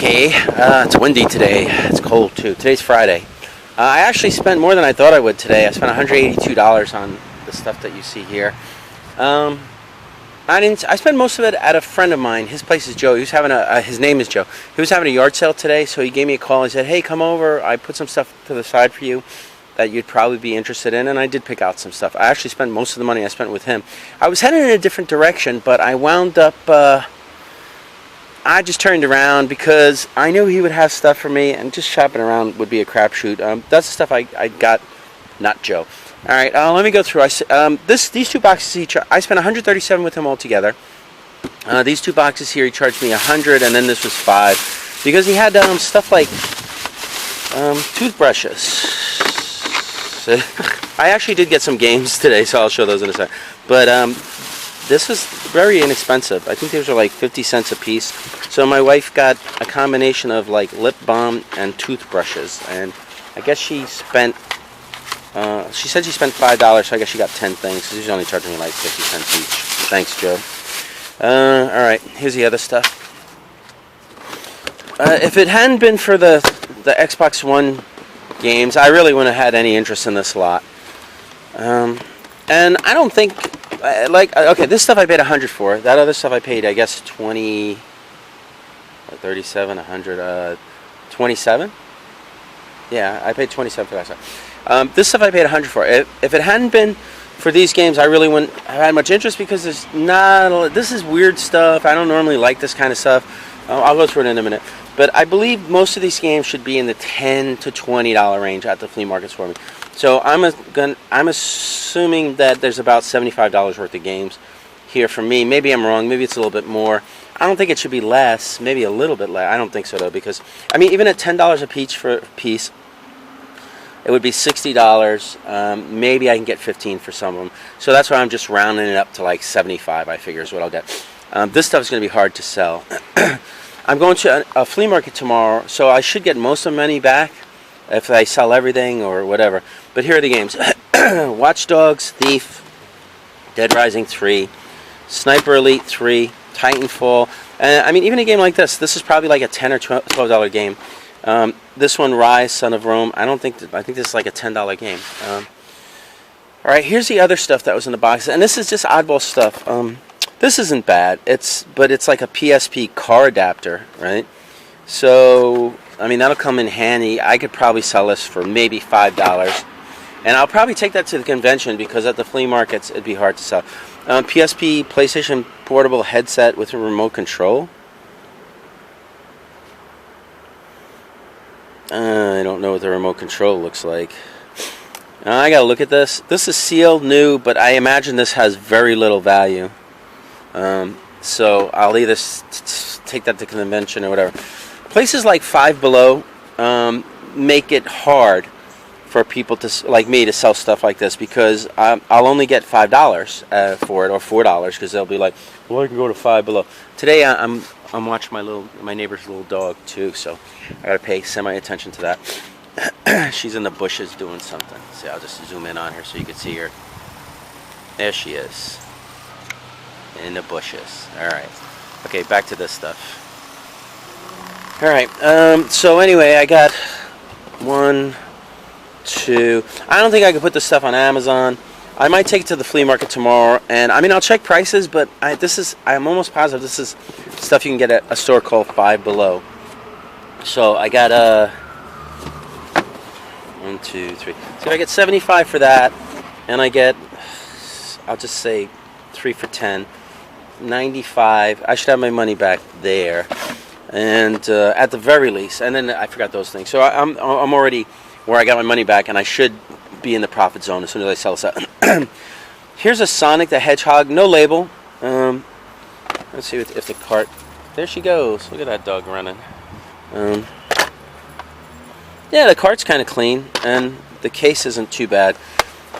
Hey, it's windy today. It's cold too. Today's Friday. I actually spent more than I thought I would today. I spent $182 on the stuff that you see here. I spent most of it at a friend of mine. His place is Joe. He was having his name is Joe. He was having a yard sale today, so he gave me a call. He said, "Hey, come over. I put some stuff to the side for you that you'd probably be interested in," and I did pick out some stuff. I actually spent most of the money I spent with him. I was heading in a different direction, but I wound up. I just turned around because I knew he would have stuff for me, and just shopping around would be a crapshoot. That's the stuff I got, not Joe. All right, let me go through. These two boxes each. I spent $137 with him altogether. These two boxes here, he charged me $100, and then this was $5 because he had stuff like toothbrushes. I actually did get some games today, so I'll show those in a second. But this was very inexpensive. I think these were like 50 cents a piece. So my wife got a combination of like lip balm and toothbrushes, and I guess she spent. She said she spent $5, so I guess she got 10 things. She's only charging me like 50 cents each. Thanks, Joe. All right, here's the other stuff. If it hadn't been for the Xbox One games, I really wouldn't have had any interest in this lot. And I don't think, okay, this stuff I paid $100 for. That other stuff I paid, I guess, 37, 100, 27. Yeah, I paid 27 for that stuff. This stuff I paid $100 for. If it hadn't been for these games, I really wouldn't have had much interest because there's not. This is weird stuff. I don't normally like this kind of stuff. I'll go through it in a minute. But I believe most of these games should be in the $10 to $20 range at the flea markets for me. So I'm assuming that there's about $75 worth of games here for me. Maybe I'm wrong. Maybe it's a little bit more. I don't think it should be less. Maybe a little bit less. I don't think so though, because I mean, even at $10 a piece, it would be $60. Maybe I can get 15 for some of them. So that's why I'm just rounding it up to like 75. I figure is what I'll get. This stuff is going to be hard to sell. I'm going to a flea market tomorrow, so I should get most of the money back if I sell everything or whatever. But here are the games: Watch Dogs, Thief, Dead Rising 3, Sniper Elite 3, Titanfall. And I mean, even a game like this is probably like a $10 or $12 game. This one, Rise, Son of Rome. I think this is like a $10 game. All right, here's the other stuff that was in the box, and this is just oddball stuff. This isn't bad. But it's like a PSP car adapter, right? So I mean, that'll come in handy. I could probably sell this for maybe $5, and I'll probably take that to the convention because at the flea markets it'd be hard to sell. PSP PlayStation portable headset with a remote control. I don't know what the remote control looks like. I gotta look at this. This is sealed new, but I imagine this has very little value. So I'll either take that to the convention or whatever. Places like Five Below make it hard for people like me to sell stuff like this because I'll only get $5 for it, or $4, because they'll be like, "Well, I can go to Five Below." Today I'm watching my neighbor's little dog too, so I gotta pay semi-attention to that. She's in the bushes doing something. See, I'll just zoom in on her so you can see her. There she is, in the bushes. All right. Okay, back to this stuff. All right. So anyway, I got 1, 2. I don't think I could put this stuff on Amazon. I might take it to the flea market tomorrow, and I mean, I'll check prices, but I'm almost positive this is stuff you can get at a store called Five Below. So I got 1, 2, 3. So I get 75 for that, and I get, I'll just say 3 for 10, 95. I should have my money back there, and at the very least. And then I forgot those things. So I'm already where I got my money back, and I should be in the profit zone as soon as I sell this out. Here's a Sonic the Hedgehog, no label. Let's see if the cart. There she goes. Look at that dog running. Yeah, the cart's kind of clean, and the case isn't too bad.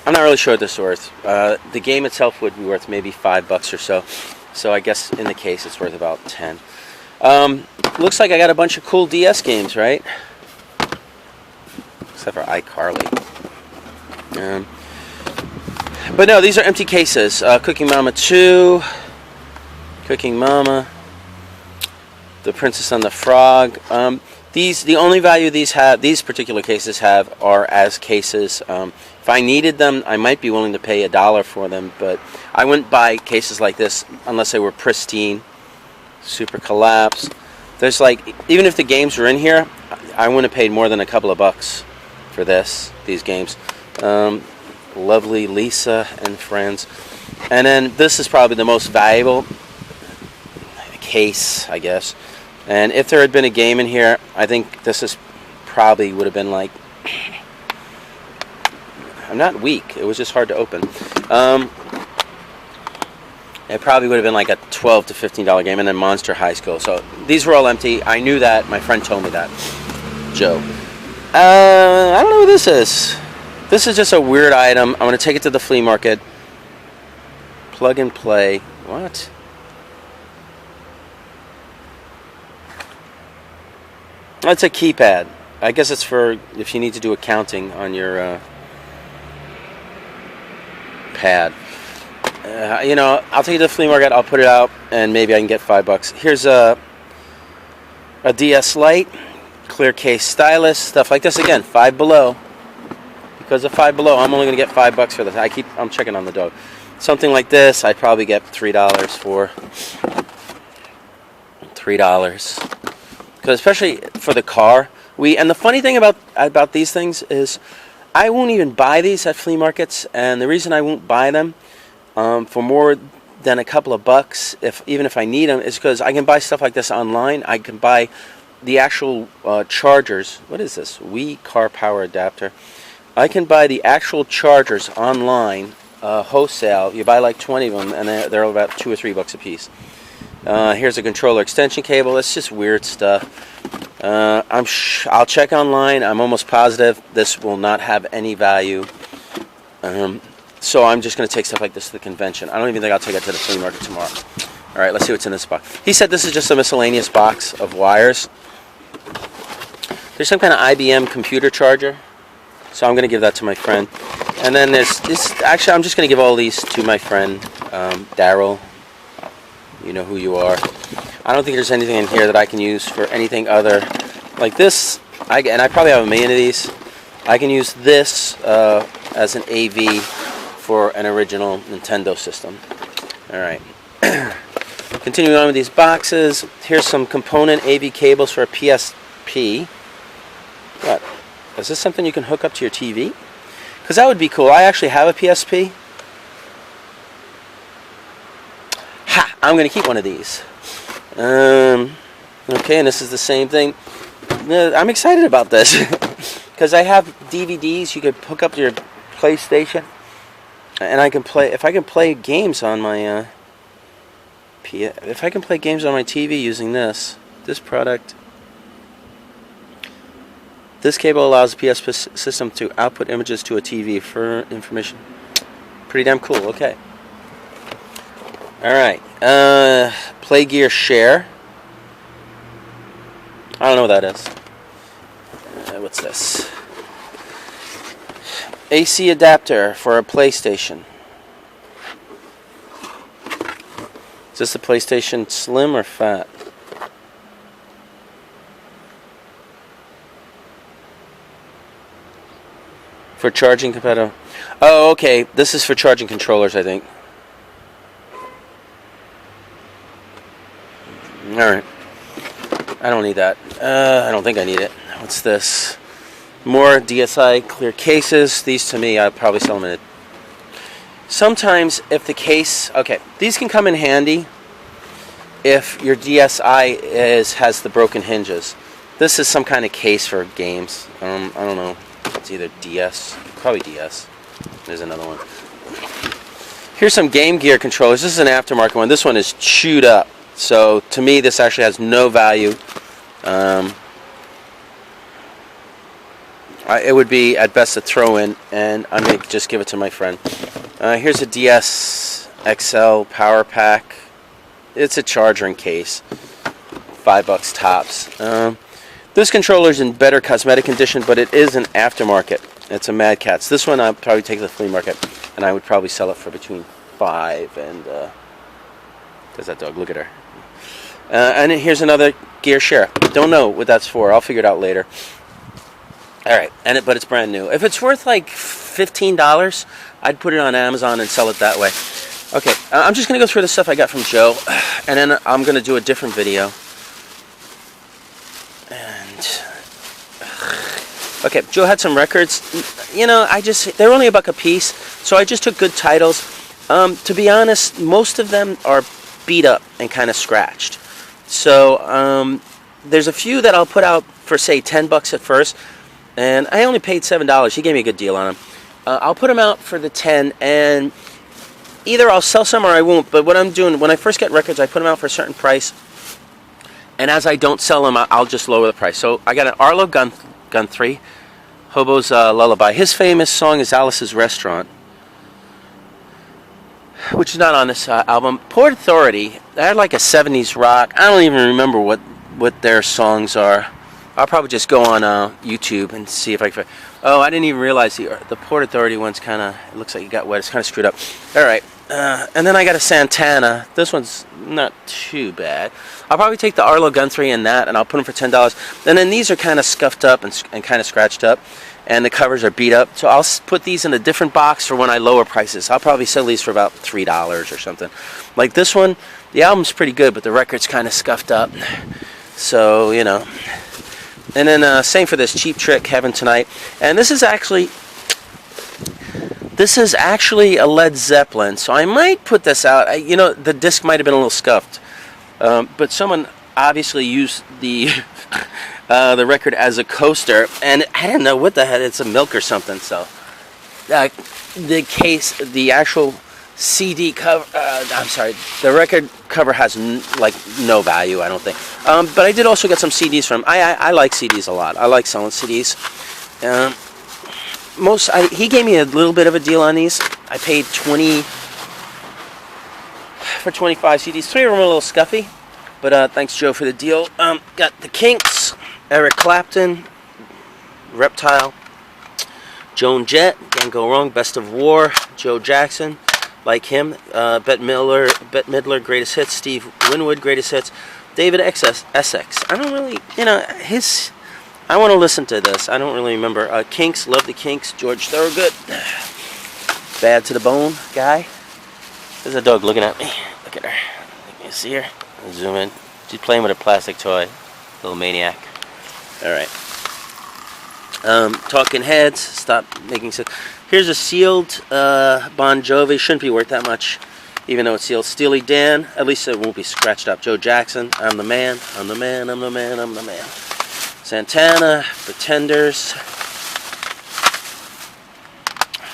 I'm not really sure what this is worth. The game itself would be worth maybe $5 or so. So I guess in the case it's worth about 10. Looks like I got a bunch of cool DS games, right? Except for iCarly. But no, these are empty cases. Cooking Mama 2, Cooking Mama, The Princess and the Frog. The only value these particular cases have are as cases. If I needed them, I might be willing to pay $1 for them, but I wouldn't buy cases like this unless they were pristine, super collapse. There's like, even if the games were in here, I wouldn't have paid more than a couple of bucks for these games. Lovely Lisa and Friends. And then this is probably the most valuable case, I guess. And if there had been a game in here, I think this is probably would have been like, I'm not weak, it was just hard to open. It probably would have been like a $12 to $15 game, and then Monster High School. So these were all empty. I knew that. My friend told me that. Joe. I don't know what this is. This is just a weird item. I'm going to take it to the flea market. Plug and play. What? That's a keypad. I guess it's for if you need to do accounting on your pad. I'll take it to the flea market. I'll put it out, and maybe I can get $5. Here's a DS Lite, clear case stylus, stuff like this. Again, Five Below. Because of Five Below, I'm only going to get $5 for this. I'm checking on the dog. Something like this, I'd probably get $3 for. $3. Because especially for the car, and the funny thing about these things is, I won't even buy these at flea markets, and the reason I won't buy them for more than a couple of bucks, even if I need them, is because I can buy stuff like this online. I can buy the actual chargers. What is this? Wii car power adapter. I can buy the actual chargers online, wholesale. You buy like 20 of them, and they're about $2 or $3 a piece. Here's a controller extension cable. It's just weird stuff. I'll check online. I'm almost positive this will not have any value. So I'm just going to take stuff like this to the convention. I don't even think I'll take it to the flea market tomorrow. All right, let's see what's in this box. He said this is just a miscellaneous box of wires. There's some kind of IBM computer charger. So I'm going to give that to my friend. And then there's this. Actually, I'm just going to give all these to my friend, Daryl. You know who you are. I don't think there's anything in here that I can use for anything other. Like this, and I probably have a million of these. I can use this as an AV for an original Nintendo system. Alright. Continuing on with these boxes. Here's some component AV cables for a PSP. What? Is this something you can hook up to your TV? Because that would be cool. I actually have a PSP. Ha! I'm going to keep one of these. Okay, and this is the same thing. I'm excited about this. Because I have DVDs you could hook up to your PlayStation. And I can play, if I can play games on my, if I can play games on my TV using this product. This cable allows the PSP system to output images to a TV for information. Pretty damn cool, okay. Alright, Play Gear Share. I don't know what that is. What's this? AC adapter for a PlayStation. Is this a PlayStation Slim or Fat? For charging compatible. Oh, okay. This is for charging controllers, I think. Alright. I don't need that. I don't think I need it. What's this? More DSi clear cases. These to me, I'd probably sell them in sometimes if the case... Okay, these can come in handy if your DSi has the broken hinges. This is some kind of case for games. I don't know. It's either DS. Probably DS. There's another one. Here's some Game Gear controllers. This is an aftermarket one. This one is chewed up. So to me, this actually has no value. It would be at best a throw-in, and I may just give it to my friend. Here's a DS XL power pack. It's a charger and case. $5 tops. This controller's in better cosmetic condition, but it is an aftermarket. It's a Mad Catz. This one I'll probably take to the flea market, and I would probably sell it for between $5 and... there's that dog. Look at her. And here's another gear share. Don't know what that's for. I'll figure it out later. All right, but it's brand new. If it's worth like $15, I'd put it on Amazon and sell it that way. Okay, I'm just going to go through the stuff I got from Joe, and then I'm going to do a different video. Okay, Joe had some records. You know, they're only $1 a piece, so I just took good titles. To be honest, most of them are beat up and kind of scratched. So there's a few that I'll put out for, say, $10 at first, and I only paid $7. He gave me a good deal on them. I'll put them out for the 10, and either I'll sell some or I won't. But what I'm doing, when I first get records, I put them out for a certain price, and as I don't sell them, I'll just lower the price. So I got an Arlo Gun 3, Hobo's Lullaby. His famous song is Alice's Restaurant, which is not on this album. Port Authority, they had like a 70s rock. I don't even remember what their songs are. I'll probably just go on YouTube and see if I can. Oh, I didn't even realize the Port Authority one's kind of, it looks like it got wet. It's kind of screwed up. All right. And then I got a Santana. This one's not too bad. I'll probably take the Arlo Gun 3 and that, and I'll put them for $10. And then these are kind of scuffed up and kind of scratched up, and the covers are beat up. So I'll put these in a different box for when I lower prices. I'll probably sell these for about $3 or something. Like this one, the album's pretty good, but the record's kind of scuffed up. So, you know. And then same for this Cheap Trick, Heaven Tonight. And this is actually a Led Zeppelin, so I might put this out. You know, the disc might have been a little scuffed, but someone obviously used the record as a coaster, and I don't know what the heck. It's a milk or something. So the actual CD cover. I'm sorry, the record cover has no value, I don't think. But I did also get some CDs from. I like CDs a lot. I like selling CDs. He gave me a little bit of a deal on these. I paid $20 for 25 CDs. 3 of them are a little scuffy, but thanks Joe for the deal. Got the Kinks, Eric Clapton, Reptile, Joan Jett, Can't Go Wrong, Best of War, Joe Jackson, like him, Bette Midler, Greatest Hits, Steve Winwood, Greatest Hits, David Essex. I don't really, I want to listen to this. I don't really remember. Kinks, love the Kinks. George Thorogood, Bad to the Bone guy. There's a dog looking at me. Look at her. You see her? I'll zoom in. She's playing with a plastic toy. Little maniac. All right. Talking Heads. Stop making sense. Here's a sealed Bon Jovi. Shouldn't be worth that much, even though it's sealed. Steely Dan. At least it won't be scratched up. Joe Jackson. I'm the man. I'm the man. I'm the man. I'm the man. Santana, Pretenders,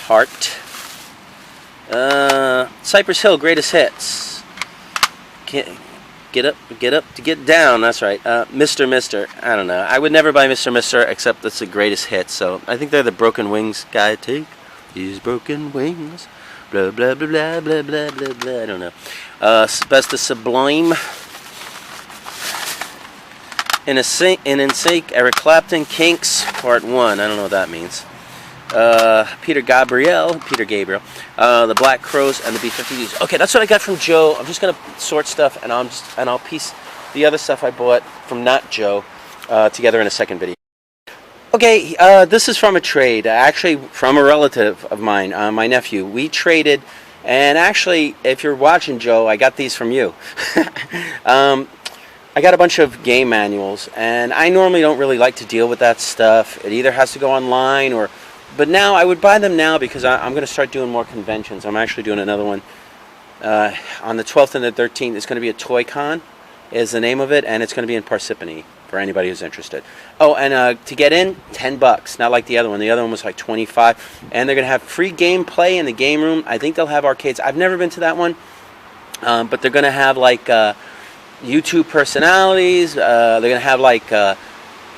Heart, Cypress Hill, Greatest Hits, Get Up to Get Down, that's right, Mr. I don't know, I would never buy Mr. except that's the Greatest Hits, so I think they're the Broken Wings guy. Take these broken wings, blah, blah, blah, blah, blah, blah, blah, blah, I don't know. Best of Sublime, In Sync, Eric Clapton, Kinks, Part 1. I don't know what that means. Peter Gabriel, the Black Crowes, and the B-52s. Okay, that's what I got from Joe. I'm just gonna sort stuff, and I'll piece the other stuff I bought from not Joe together in a second video. Okay, this is from a trade, actually from a relative of mine, my nephew. We traded, and actually, if you're watching, Joe, I got these from you. I got a bunch of game manuals, and I normally don't really like to deal with that stuff. It either has to go online but now I would buy them now because I'm going to start doing more conventions. I'm actually doing another one on the 12th and the 13th. It's going to be a Toy Con, is the name of it, and it's going to be in Parsippany for anybody who's interested. Oh, and to get in, $10, not like the other one. The other one was like $25, and they're going to have free gameplay in the game room. I think they'll have arcades. I've never been to that one, but they're going to have like YouTube personalities. They're going to have like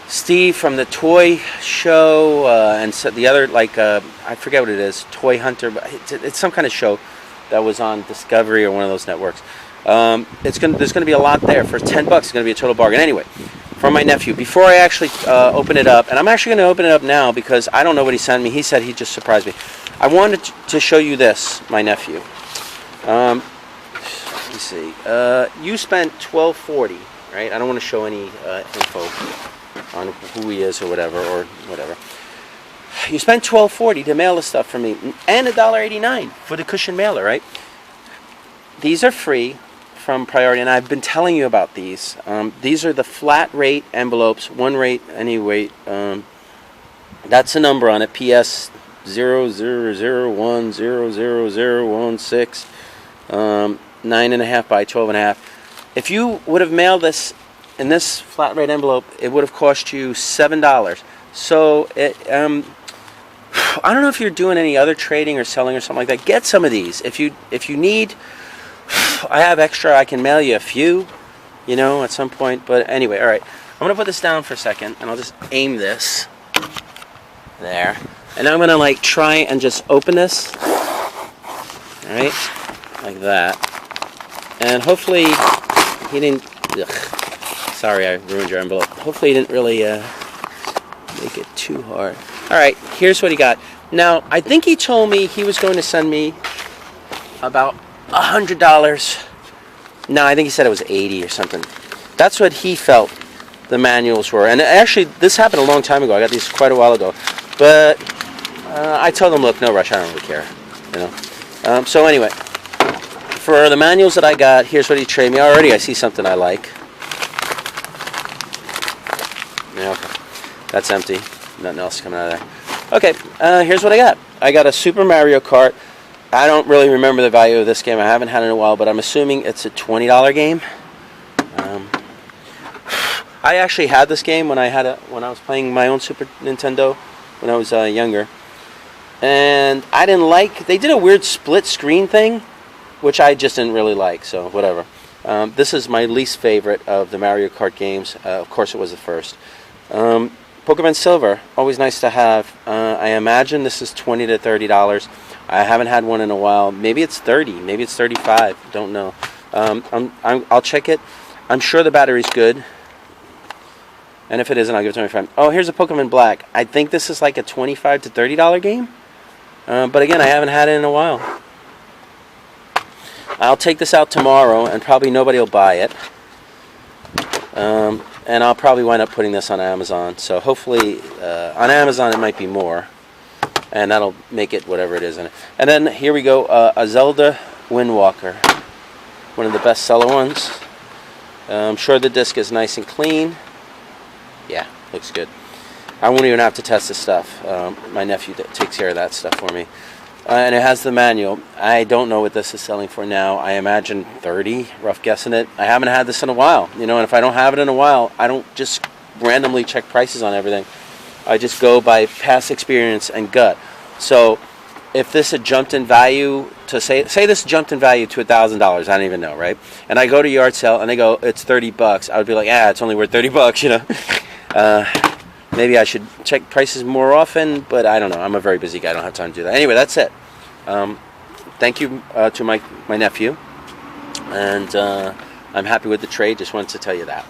Steve from the toy show and so the other, like, I forget what it is, Toy Hunter. It's some kind of show that was on Discovery or one of those networks. There's going to be a lot there. For $10, it's going to be a total bargain. Anyway, from my nephew, before I actually open it up, and I'm actually going to open it up now because I don't know what he sent me. He said he just surprised me. I wanted to show you this, my nephew. me see. You spent $12.40, right? I don't want to show any info on who he is or whatever. You spent $12.40 to mail the stuff for me, and $1.89 for the cushion mailer, right? These are free from Priority, and I've been telling you about these. These are the flat rate envelopes, one rate, any weight. That's a number on it, PS 000100016, 9.5 by 12.5. If you would have mailed this in this flat rate envelope, it would have cost you $7. So I don't know if you're doing any other trading or selling or something like that. Get some of these. If you need, I have extra. I can mail you a few, at some point. But anyway, all right. I'm gonna put this down for a second, and I'll just aim this there, and I'm gonna try and just open this, all right, like that, and hopefully he didn't. Sorry, I ruined your envelope. Hopefully he didn't really make it too hard. All right, here's what he got. Now, I think he told me he was going to send me about $100. No, I think he said it was 80 or something. That's what he felt the manuals were. And actually, this happened a long time ago. I got these quite a while ago. But I told him, look, no rush. I don't really care. So anyway, for the manuals that I got, here's what he traded me. Already, I see something I like. Yeah, okay. That's empty. Nothing else coming out of there. Okay, here's what I got. I got a Super Mario Kart. I don't really remember the value of this game. I haven't had it in a while, but I'm assuming it's a $20 game. I actually had this game when I was playing my own Super Nintendo when I was younger, and I didn't like. They did a weird split screen thing, which I just didn't really like. So whatever. This is my least favorite of the Mario Kart games. Of course, it was the first. Pokemon Silver, always nice to have. I imagine this is $20 to $30. I haven't had one in a while. Maybe it's 30. Maybe it's 35. Don't know. I'll check it. I'm sure the battery's good. And if it isn't, I'll give it to my friend. Oh, here's a Pokemon Black. I think this is like a $25 to $30 game. But again, I haven't had it in a while. I'll take this out tomorrow, and probably nobody will buy it. And I'll probably wind up putting this on Amazon. So hopefully, on Amazon it might be more. And that'll make it whatever it is in it. And then here we go, a Zelda Wind Walker. One of the bestseller ones. I'm sure the disc is nice and clean. Yeah, looks good. I won't even have to test this stuff. My nephew takes care of that stuff for me. And it has the manual. I don't know what this is selling for now. I imagine 30, rough guessing it. I haven't had this in a while, and if I don't have it in a while, I don't just randomly check prices on everything. I just go by past experience and gut. So if this had jumped in value to say this jumped in value to $1,000, I don't even know, right? And I go to yard sale and they go, it's $30. I would be like, it's only worth $30, Maybe I should check prices more often, but I don't know. I'm a very busy guy. I don't have time to do that. Anyway, that's it. Thank you to my nephew, and I'm happy with the trade. Just wanted to tell you that.